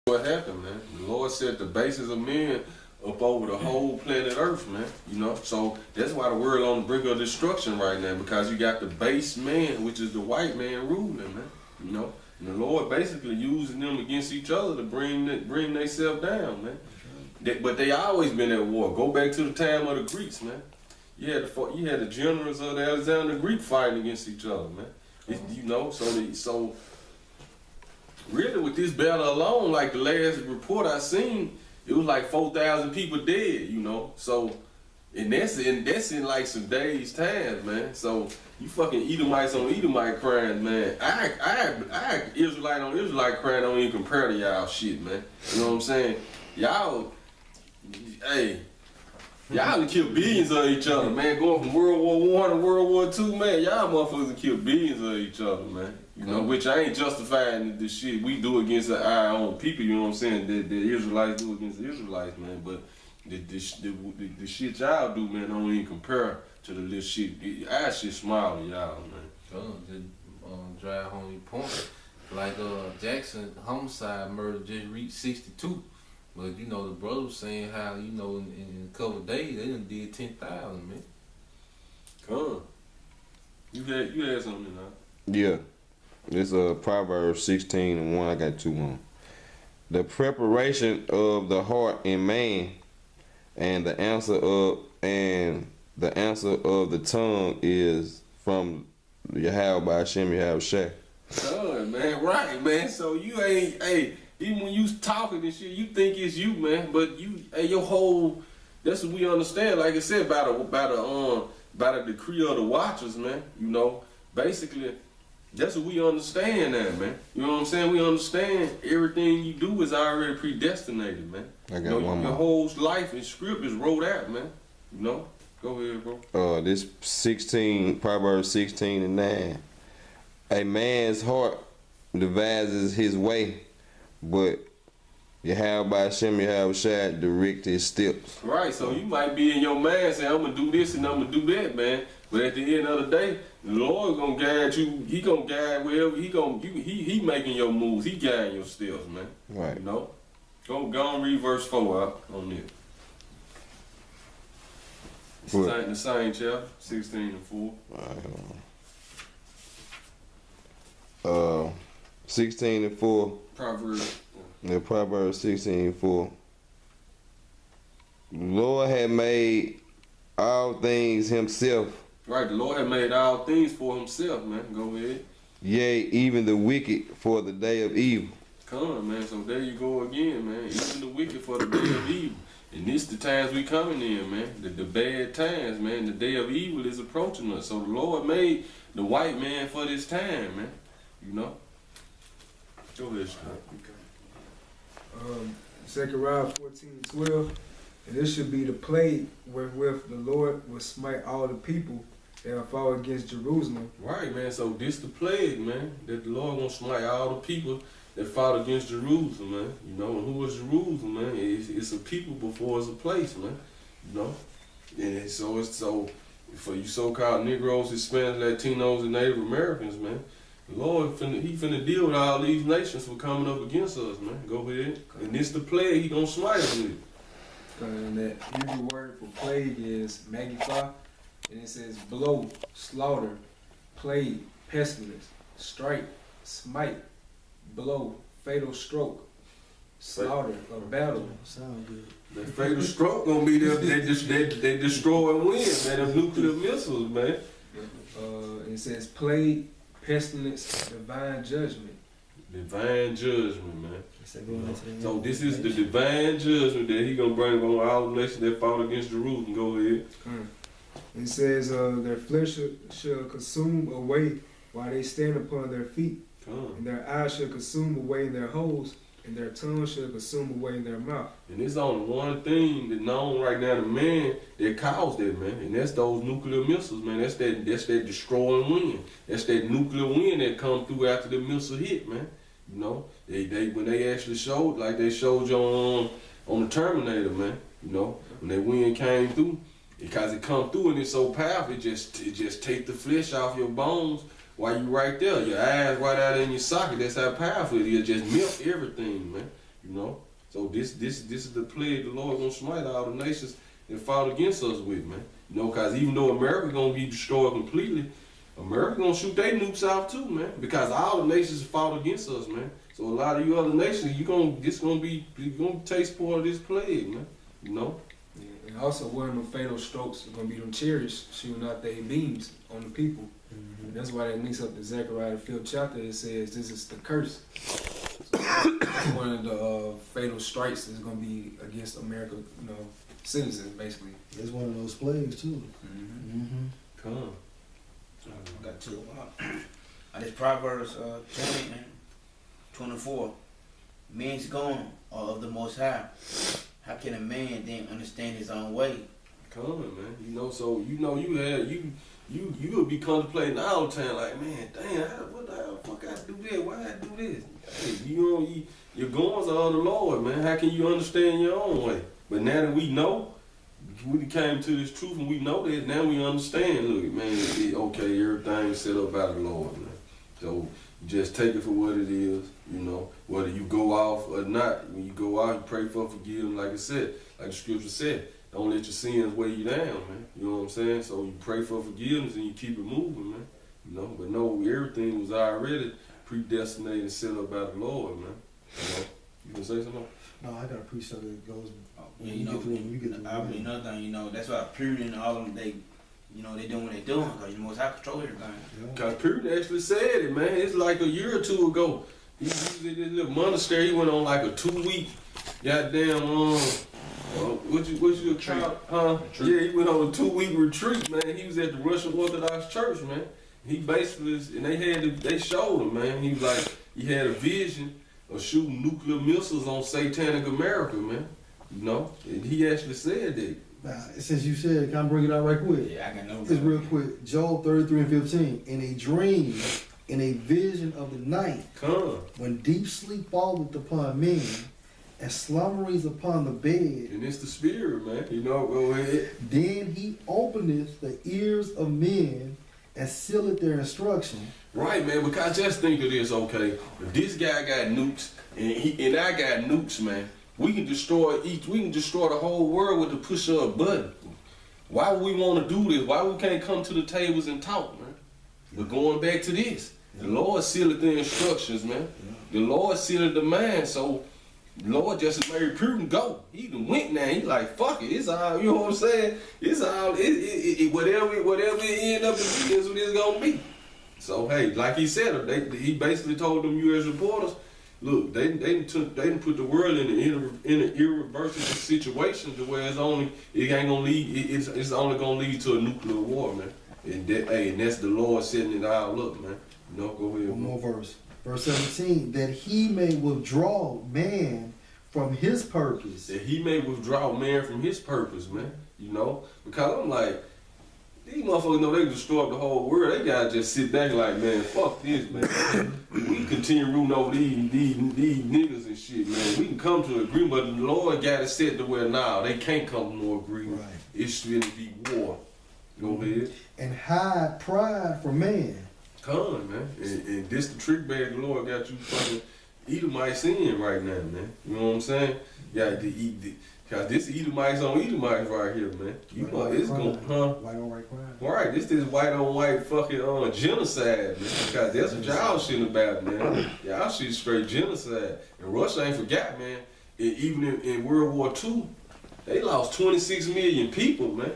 What happened, man? The Lord set the basis of men up over the whole planet Earth, man. You know, so that's why the world on the brink of destruction right now, because you got the base man, which is the white man, ruling, man. You know, and the Lord basically using them against each other to bring themselves down, man. But they always been at war. Go back to the time of the Greeks, man. You had the generals of the Alexander the Greek fighting against each other, man. You know, so really with this battle alone, like the last report I seen, it was like 4,000 people dead, you know. So, and that's in like some days' time, man. So you fucking Edomites on Edomite crimes, man. I Israelite on Israelite crime don't even compare to y'all shit, man. You know what I'm saying? Y'all, hey, y'all done kill billions of each other, man. Going from World War I to World War II, man. Y'all motherfuckers kill billions of each other, man. You know, which I ain't justifying the shit we do against our own people, you know what I'm saying, that the Israelites do against the Israelites, man. But the shit y'all do, man, don't even compare to the little shit. Our shit small to y'all, man. Just drive home your point. Like Jackson homicide murder just reached 62. But, you know, the brother was saying how, you know, in a couple of days, they done did 10,000, man. Come. You had something, huh? Yeah. This Proverbs 16:1. I got 2 on. The preparation of the heart in man, and the answer of the tongue is from Yahweh by Hashem Yahushua. Oh man, right, man. So you ain't, even when you talking and shit, you think it's you, man. But your whole, that's what we understand. Like I said, by the decree of the watchers, man. You know, basically. That's what we understand now, man. You know what I'm saying? We understand everything you do is already predestinated, man. I got one more. Your whole life and script is wrote out, man. You know? Go ahead, bro. This Proverbs 16:9. A man's heart devises his way, but Yahweh by Hashem Yahushua direct his steps. Right, so you might be in your mind saying, I'm gonna do this and I'm gonna do that, man. But at the end of the day, the Lord gonna guide you. He gonna guide wherever he making your moves. He guiding your steps, man. Right. You know. Go and read verse 4 out on it. The same chapter, 16:4. All right, 16:4. Proverbs. The Proverbs 16:4. The Lord had made all things himself. Right, the Lord had made all things for himself, man. Go ahead. Yea, even the wicked for the day of evil. Come on, man. So there you go again, man. Even the wicked for the day of evil. And this the times we coming in, man. The bad times, man. The day of evil is approaching us. So the Lord made the white man for this time, man. You know? Go ahead, Scott. Zechariah 14:12. And this should be the plague wherewith the Lord will smite all the people that will fall against Jerusalem. Right, man. So this the plague, man. That the Lord gonna smite all the people that fought against Jerusalem, man. You know, and who was Jerusalem, man? It's a people before it's a place, man. You know? And it's so for you so-called Negroes, Hispanics, Latinos, and Native Americans, man. The Lord, he finna deal with all these nations for coming up against us, man. Go ahead. And this the plague he gonna smite us with. And that Hebrew word for plague is magifah, and it says blow, slaughter, plague, pestilence, strike, smite, blow, fatal stroke, slaughter, or battle. Sound good. That fatal stroke gonna be there. They destroy and win, man. Them nuclear missiles, man. It says plague, pestilence, divine judgment. Divine judgment, man. So this is the divine judgment that he gonna bring on all the nations that fought against Jerusalem. Go ahead. It says their flesh shall consume away while they stand upon their feet, and their eyes shall consume away in their holes, and their tongue shall consume away in their mouth. And there's only one thing that's known right now to man that caused that, man, and that's those nuclear missiles, man. That's that destroying wind. That's that nuclear wind that come through after the missile hit, man. You know, they when they actually showed, like they showed you on the Terminator, man. You know, when that wind came through, because it come through and it's so powerful, it just take the flesh off your bones while you right there. Your eyes right out in your socket. That's how powerful it is. Just melt everything, man. you know. So this is the plague the Lord gonna smite all the nations that fought against us with, man. You know, cause even though America gonna be destroyed completely, America gonna shoot their nukes out too, man. Because all the nations fought against us, man. So a lot of you other nations, you're gonna taste part of this plague, man. You know. Yeah, and also one of the fatal strokes is gonna be them chariots shooting out their beams on the people. And that's why that links up to Zechariah the 5th chapter. It says this is the curse. So that's one of the fatal strikes is gonna be against America, you know, citizens basically. It's one of those plagues too. Come. I got two. This Proverbs 20 and 24. Men's gone are of the Most High. How can a man then understand his own way? Come, man. You know, so you know you would be contemplating all the time, like, man, damn, what the hell fuck I do this? Why I do this? Hey, you know, your goings are of the Lord, man. How can you understand your own way? But now that we know, we came to this truth and we know that, now we understand, look, man, okay, everything's set up by the Lord, man. So you just take it for what it is, you know, whether you go off or not. When you go out, you pray for forgiveness, like I said, like the scripture said. Don't let your sins weigh you down, man. You know what I'm saying? So you pray for forgiveness and you keep it moving, man. You know, but no, everything was already predestinated and set up by the Lord, man. You know, you gonna say something? No, I got a precept that goes. Yeah, you know, another thing, you know, that's why Puritan and all of them, they doing what they doing, because you Most High control everything. Because Puritan actually said it, man. It's like a year or two ago. He was in this little monastery. He went on like a 2-week goddamn what you call yeah, he went on a 2-week retreat, man. He was at the Russian Orthodox Church, man. He basically, and they showed him, man. He was like, he had a vision of shooting nuclear missiles on satanic America, man. You know, and he actually said that. Now, since you said, can I bring it out right quick? Yeah, I got no. It's real quick. Job 33 and 15. In a dream, in a vision of the night, when deep sleep falleth upon men, and slumberings upon the bed, and it's the spirit, man. You know, go ahead. Then he openeth the ears of men and sealeth their instruction. Right, man. Because just think of this, okay? If this guy got nukes and I got nukes, man, we can destroy the whole world with the push of a button. Why would we want to do this? Why we can't come to the tables and talk, man? But going back to this, the Lord sealed the instructions, man. The Lord sealed the mind, so the Lord just as made Puritan go. He done went now. He like, fuck it. It's all, you know what I'm saying? It's all, whatever it end up to be, is what it's gonna be. So hey, like he said, he basically told them U.S. reporters, look, they didn't put the world in an irreversible situation to where it's only gonna lead to a nuclear war, man. And that's the Lord setting it all up, man. You know, go ahead. One more verse. Verse 17, that he may withdraw man from his purpose. That he may withdraw man from his purpose, man. You know? Because I'm like, these motherfuckers know they destroy up the whole world. They gotta just sit back like, man, fuck this, man. We continue rooting over these niggas and shit, man. We can come to an agreement, but the Lord got it set to where now they can't come to no agreement. Right. It's going to be war. Go ahead. And hide pride from man. Come, man. And this the trick bag the Lord got you fucking Edomites in right now, man. You know what I'm saying? Yeah, because this Edomites on Edomites right here, man. You know, it's going, White on white crime. Right, this white on white fucking genocide, man. Because that's what y'all shit about, man. Y'all shit straight genocide. And Russia ain't forgot, man. Even in World War II, they lost 26 million people, man.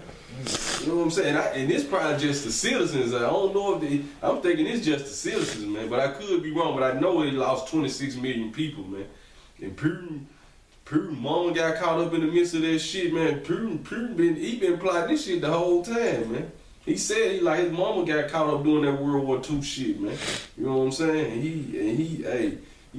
You know what I'm saying? And this probably just the citizens. I don't know if I'm thinking it's just the citizens, man. But I could be wrong. But I know they lost 26 million people, man. And Puritan mama got caught up in the midst of that shit, man. Puritan been plotting this shit the whole time, man. He said his mama got caught up doing that World War II shit, man. You know what I'm saying? And he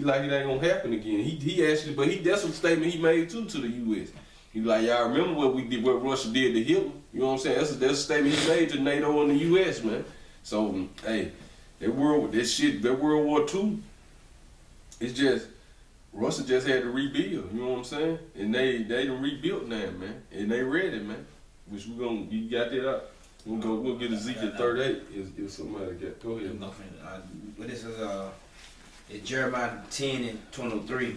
like it ain't gonna happen again. He actually, but that's a statement he made too to the U.S. He like, y'all remember what Russia did to Hitler? You know what I'm saying? That's a statement he made to NATO and the U.S., man. So, hey, that World War II, it's just, Russia just had to rebuild, you know what I'm saying? And they done rebuilt now, man. And they ready, man. Which you got that up? We'll get Ezekiel 38 if somebody got, go ahead. But this is it's Jeremiah 10 and 23.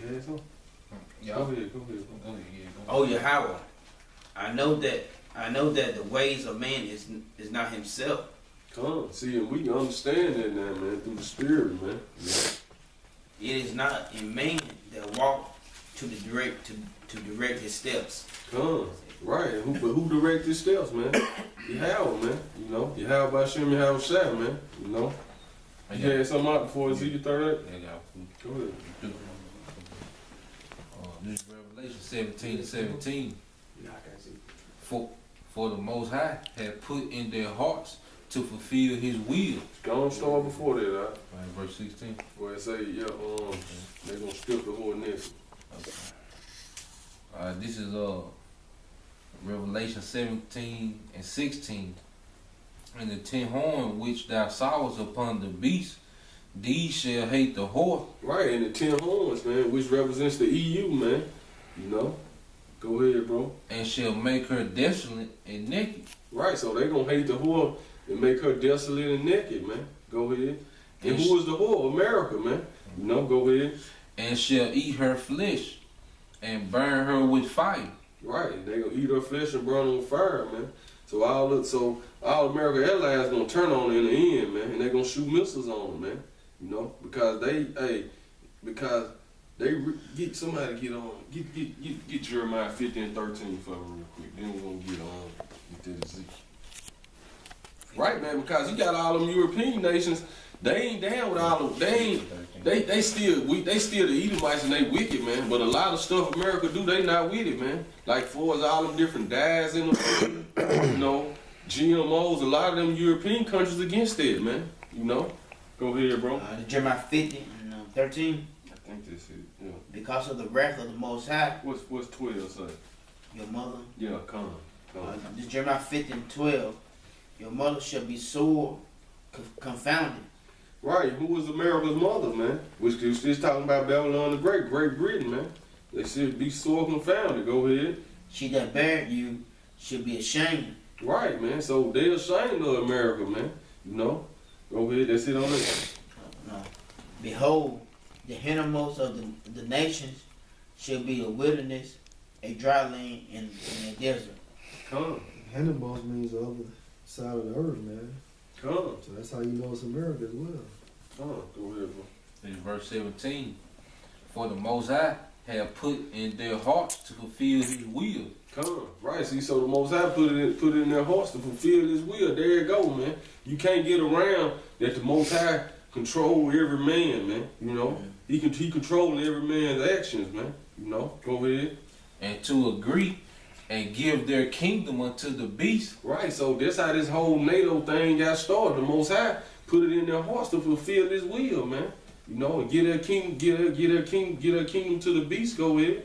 Yeah. Go ahead. Oh Yahweh, I know that the ways of man is not himself. Come, see, and we can understand that now, man, through the Spirit, man. Yeah. It is not in man that walk to direct his steps. Come, right? But who direct his steps, man? Yahweh, man. You know, Yahweh by Shem, Yahweh Shai, man. You know. You had something out before Ezekiel 38? Go ahead. This is Revelation 17:17. For the Most High had put in their hearts to fulfill His will. Go on, start before that, Right, verse 16. where it say, yeah, they're gonna skip the whole next. Okay. This is Revelation 17:16. And the 10 horn which thou sawest upon the beast, these shall hate the whore. Right, and the 10 horns, man, which represents the EU, man. You know? Go ahead, bro. And shall make her desolate and naked. Right, so they gonna hate the whore and make her desolate and naked, man. Go ahead. And who is the whore? America, man. You know, go ahead. And shall eat her flesh and burn her with fire. Right, they gonna eat her flesh and burn her with fire, man. So all American Airlines gonna turn on her in the end, man, and they gonna shoot missiles on them, man. You know, because get somebody get Jeremiah 15:13 for me real quick. Then we're gonna get on with this Ezekiel. Right, man, because you got all them European nations, they ain't down with all of they still the Edomites and they wicked, man. But a lot of stuff America do, they not with it, man. Like for all them different dyes in them, you know, GMOs, a lot of them European countries against it, man. You know? Go ahead, bro. Jeremiah 50:13. I think this is, yeah. Because of the wrath of the Most High. What's 12 say? Your mother. Yeah, come. This Jeremiah 50:12. Your mother shall be sore confounded. Right, who was America's mother, man? Which is talking about Babylon the Great, Great Britain, man. They should be sore confounded. Go ahead. She that bare you should be ashamed. Right, man. So they're ashamed of America, man. You know? Go ahead, that's it on it. Behold, the hintermost of the nations shall be a wilderness, a dry land, and a desert. Come. Hannibal means the other side of the earth, man. Come. So that's how you know it's America as well. Come. Go ahead, bro. This is verse 17. For the Most High have put in their hearts to fulfill His will. Come. Right, see, so the Most High put it in their hearts to fulfill His will. There you go, man. You can't get around that the Most High control every man, man. You know? He controlling every man's actions, man. You know? Go ahead. And to agree and give their kingdom unto the beast. Right, so that's how this whole NATO thing got started. The Most High put it in their hearts to fulfill His will, man. You know, and get her kingdom to the beast. Go ahead.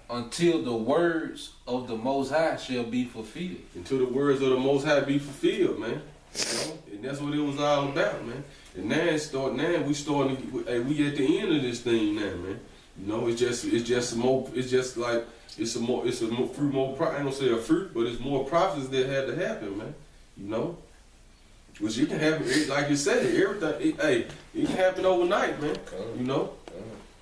Until the words of the Most High shall be fulfilled. Until the words of the Most High be fulfilled, man. You know, and that's what it was all about, man. And now we at the end of this thing now, man. You know, it's just more fruit, more I ain't gonna say a fruit, but it's more profits that had to happen, man. You know? Which it can happen, like you said, everything, it can happen overnight, man. You know?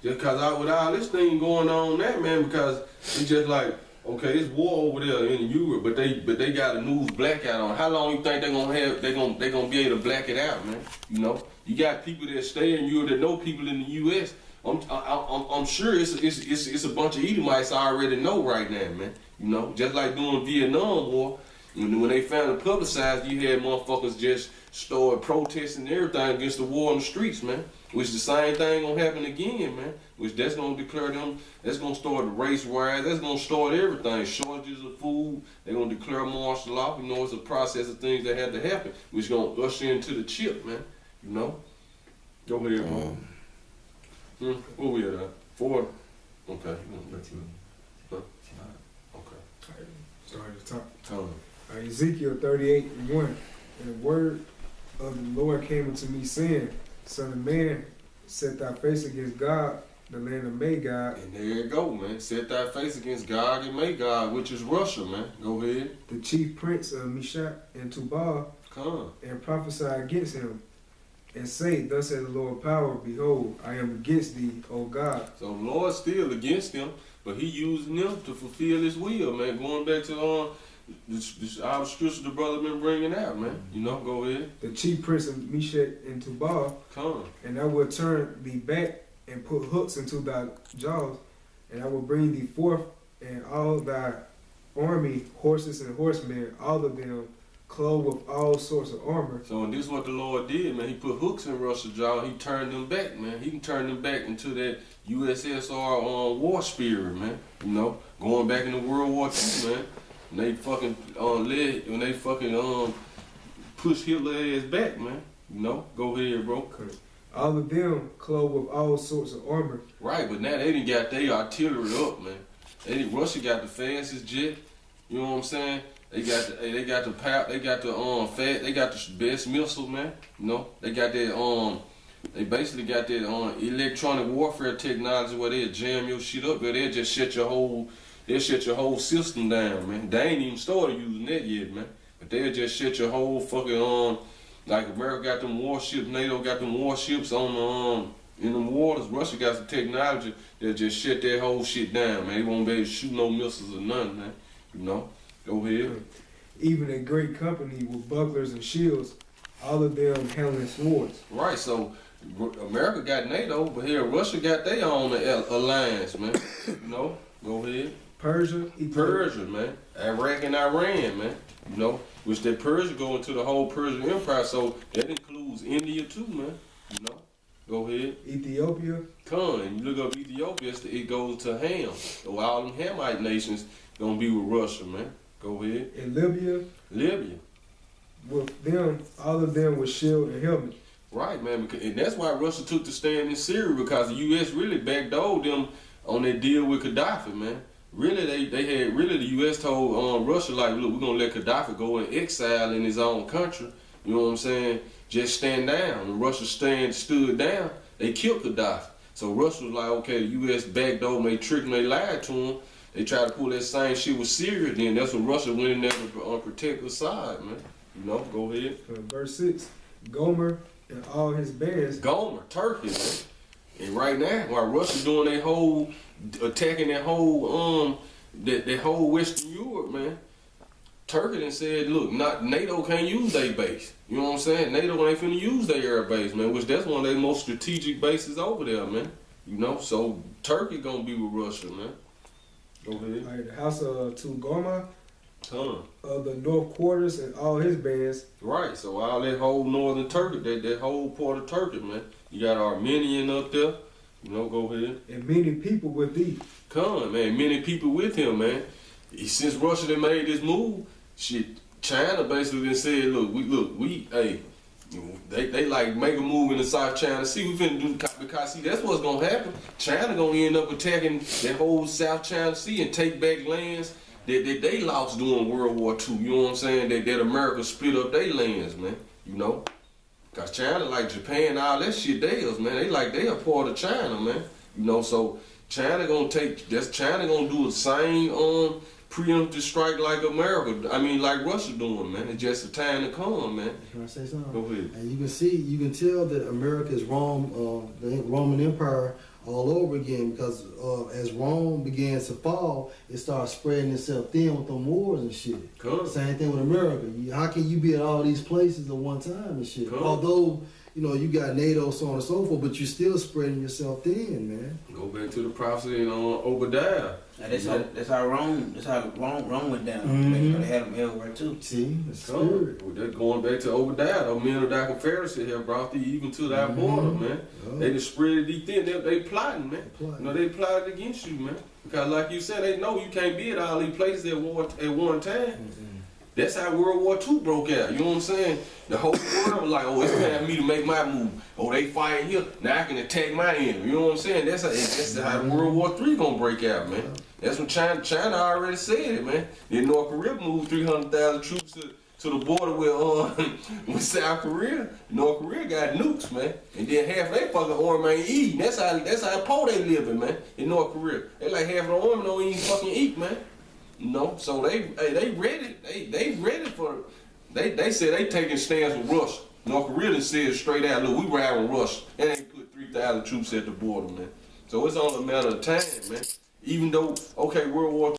Just cause with all this thing going on there, man, because it's just like, okay, it's war over there in Europe, but they got a news blackout on. How long you think they're gonna be able to black it out, man? You know? You got people that stay in Europe that know people in the US. I'm sure it's a bunch of Edomites I already know right now, man. You know, just like during Vietnam War, when they found it publicized, you had motherfuckers just started protesting and everything against the war on the streets, man. Which the same thing gonna happen again, man. Which that's gonna declare them. That's gonna start the race riots. That's gonna start everything. Shortages of food. They're gonna declare martial law. You know, it's a process of things that had to happen, which gonna usher into the chip, man. You know. Go ahead, bro. Where we at? 4. Okay. Huh? Okay. Start at the top. Tell him. Ezekiel 38:1. And the word of the Lord came unto me, saying, Son of man, set thy face against God, the land of Magog. And there you go, man. Set thy face against God and Magog, which is Russia, man. Go ahead. The chief prince of Meshach and Tubal, Come. and prophesy against him. and say, thus says the Lord power, behold, I am against thee, O God. So the Lord's still against them, but he using them to fulfill his will, man. Going back to this our scripture the brother been bringing out, man. You know, go ahead. The chief prince of Meshach and Tubal, Come. and I will turn thee back and put hooks into thy jaws, and I will bring thee forth, and all thy army, horses and horsemen, all of them clothed with all sorts of armor. So and this is what the Lord did, man. He put hooks in Russia's jaw. He turned them back, man. He can turn them back into that USSR war spirit, man. You know, going back into World War II, man. And they fucking when they fucking push Hitler ass back, man. You know, go ahead, bro. All of them clothed with all sorts of armor. Right, but now they done got their artillery up, man. Russia got the fastest jet. You know what I'm saying? They got the best missile, man. You know, they got that they basically got that electronic warfare technology where they jam your shit up, but they'll just shut your whole system down, man. They ain't even started using that yet, man. But they'll just shut your whole fucking like America got them warships, NATO got them warships on in them waters. Russia got some technology that just shut that whole shit down, man. They won't be able to shoot no missiles or nothing, man. You know, go ahead. Even a great company with bucklers and shields, all of them handling swords. Right, so America got NATO, but here Russia got their own alliance, man. You know, go ahead. Persia, man. Iraq and Iran, man. You know, which that Persia go into the whole Persian Empire, so that includes India too, man. You know, go ahead. Ethiopia. And you look up Ethiopia, it goes to Ham. So all them Hamite nations gonna be with Russia, man. Go ahead. And Libya. With them, all of them with shield and helmet. Right, man. And that's why Russia took the stand in Syria, because the U.S. really backdoored them on their deal with Gaddafi, man. Really, the U.S. told Russia, like, look, we're gonna let Gaddafi go in exile in his own country. You know what I'm saying? Just stand down. And Russia stood down. They killed Gaddafi. So Russia was like, okay, the U.S. backdoored them, they tricked them, they lied to them. They tried to pull that same shit with Syria. Then that's when Russia went in there to protect the side, man. You know, go ahead. Verse 6, Gomer and all his bands. Gomer, Turkey, man. And right now, while Russia doing their whole attacking that whole that whole Western Europe, man, Turkey done said, look, NATO can't use their base. You know what I'm saying? NATO ain't finna use their air base, man, which that's one of their most strategic bases over there, man. You know, so Turkey gonna be with Russia, man. Go ahead. All right, the house of Tugoma of the north quarters and all his bands. Right, so all that whole northern Turkey, that whole part of Turkey, man. You got Armenian up there. You know, go ahead. And many people with thee. Man. Many people with him, man. Since Russia done made this move, shit, China basically done said, they like make a move in the South China Sea. We finna do, because see, that's what's gonna happen. China gonna end up attacking that whole South China Sea and take back lands that they lost during World War II. You know what I'm saying? That America split up their lands, man. You know? Cause China, like Japan, all that shit theirs, man. They a part of China, man. You know, so China gonna do the same preemptive strike like like Russia doing, man. It's just a time to come, man. Can I say something? Go ahead. And you can tell that America is Rome, the Roman Empire all over again, because as Rome begins to fall, it starts spreading itself thin with them wars and shit. Cool. Same thing with America. How can you be at all these places at one time and shit? Cool. Although, you know, you got NATO, so on and so forth, but you're still spreading yourself thin, man. Go back to the prophecy in Obadiah. That's how Rome went down. Mm-hmm. They had them everywhere too. See, the spirit. Well, they're going back to Obadiah. Those men of thy Pharisees have brought thee even to thy border, man. Oh. They just spread thee thin. They plotting, man. Plotting. You know, they plotted against you, man. Because like you said, they know you can't be at all these places at one time. Mm-hmm. That's how World War II broke out. You know what I'm saying? The whole world was like, oh, it's time for me to make my move. Oh, they fighting here. Now I can attack my enemy. You know what I'm saying? That's how World War III gonna break out, man. That's when China already said it, man. Then North Korea moved 300,000 troops to the border with South Korea. North Korea got nukes, man. And then half of their fucking army ain't eating. That's how poor they living, man, in North Korea. They like half of the army don't even fucking eat, man. You know, so they ready. They ready for. They said they taking stands with Russia. North Korea done said straight out, look, we riding Russia. And they put 3,000 troops at the border, man. So it's only a matter of time, man. Even though, okay, World War